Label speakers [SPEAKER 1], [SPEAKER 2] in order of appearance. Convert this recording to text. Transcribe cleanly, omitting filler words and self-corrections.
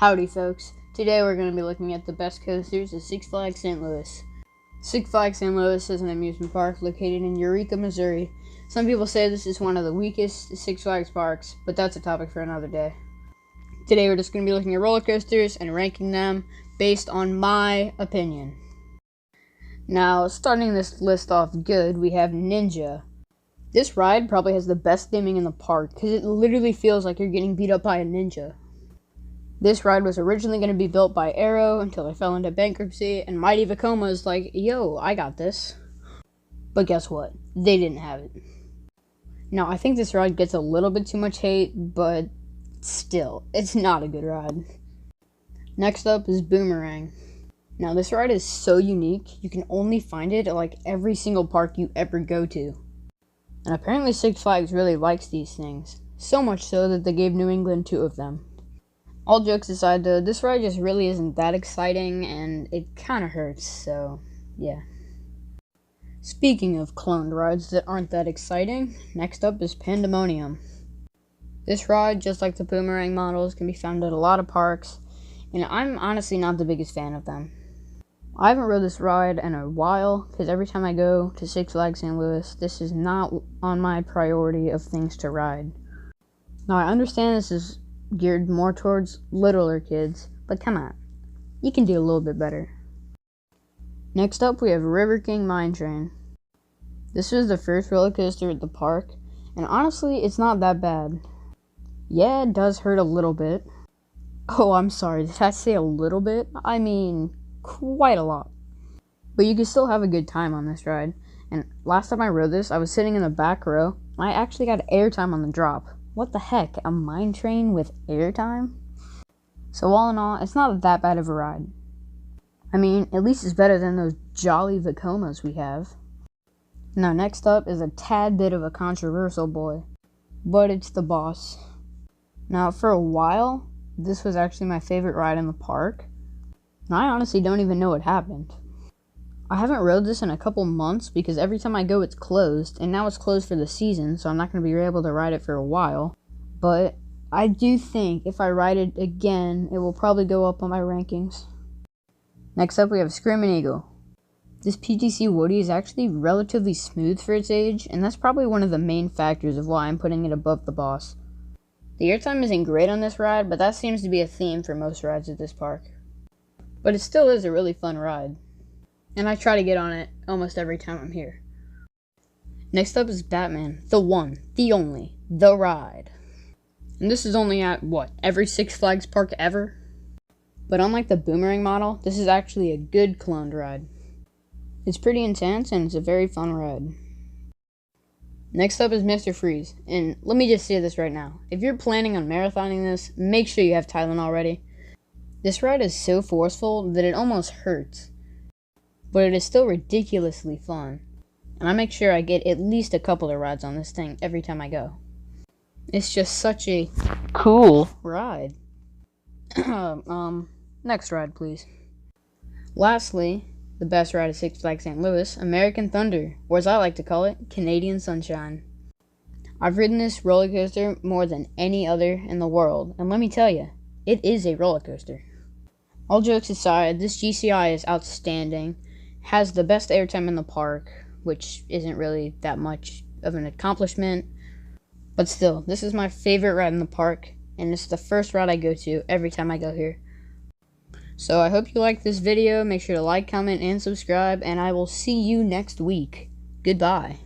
[SPEAKER 1] Howdy folks, today we're going to be looking at the best coasters at Six Flags St. Louis. Six Flags St. Louis is an amusement park located in Eureka, Missouri. Some people say this is one of the weakest Six Flags parks, but that's a topic for another day. Today we're just going to be looking at roller coasters and ranking them based on my opinion. Now, starting this list off good, we have Ninja. This ride probably has the best theming in the park because it literally feels like you're getting beat up by a ninja. This ride was originally going to be built by Arrow until they fell into bankruptcy, and Mighty Vekoma is like, yo, I got this. But guess what? They didn't have it. Now, I think this ride gets a little bit too much hate, but still, it's not a good ride. Next up is Boomerang. Now, this ride is so unique, you can only find it at like every single park you ever go to. And apparently Six Flags really likes these things, so much so that they gave New England 2 of them. All jokes aside though, this ride just really isn't that exciting, and it kinda hurts, so yeah. Speaking of cloned rides that aren't that exciting, next up is Pandemonium. This ride, just like the Boomerang models, can be found at a lot of parks, and I'm honestly not the biggest fan of them. I haven't rode this ride in a while, because every time I go to Six Flags St. Louis, this is not on my priority of things to ride. Now I understand this is geared more towards littler kids, but come on, you can do a little bit better. Next up we have River King Mine Train. This was the first roller coaster at the park, and honestly it's not that bad. Yeah, it does hurt a little bit. Oh, I'm sorry, did I say a little bit? I mean quite a lot. But you can still have a good time on this ride, and last time I rode this I was sitting in the back row and I actually got airtime on the drop. What the heck, a mine train with airtime? So all in all, it's not that bad of a ride. I mean, at least it's better than those jolly Vekomas we have. Now next up is a tad bit of a controversial boy, but it's the Boss. Now for a while, this was actually my favorite ride in the park, and I honestly don't even know what happened. I haven't rode this in a couple months because every time I go it's closed, and now it's closed for the season, so I'm not going to be able to ride it for a while. But I do think if I ride it again, it will probably go up on my rankings. Next up we have Screamin Eagle. This PTC Woody is actually relatively smooth for its age, and that's probably one of the main factors of why I'm putting it above the Boss. The airtime isn't great on this ride, but that seems to be a theme for most rides at this park. But it still is a really fun ride, and I try to get on it almost every time I'm here. Next up is Batman, the one, the only, the ride. And this is only at, what, every Six Flags park ever? But unlike the Boomerang model, this is actually a good cloned ride. It's pretty intense, and it's a very fun ride. Next up is Mr. Freeze, and let me just say this right now. If you're planning on marathoning this, make sure you have Tylenol ready. This ride is so forceful that it almost hurts, but it is still ridiculously fun, and I make sure I get at least a couple of rides on this thing every time I go. It's just such a cool ride. Next ride, please. Lastly, the best ride at Six Flags St. Louis, American Thunder, or as I like to call it, Canadian Sunshine. I've ridden this roller coaster more than any other in the world, and let me tell you, it is a roller coaster. All jokes aside, this GCI is outstanding, has the best airtime in the park, which isn't really that much of an accomplishment, but still, this is my favorite ride in the park, and it's the first ride I go to every time I go here. So I hope you liked this video. Make sure to like, comment, and subscribe, and I will see you next week. Goodbye.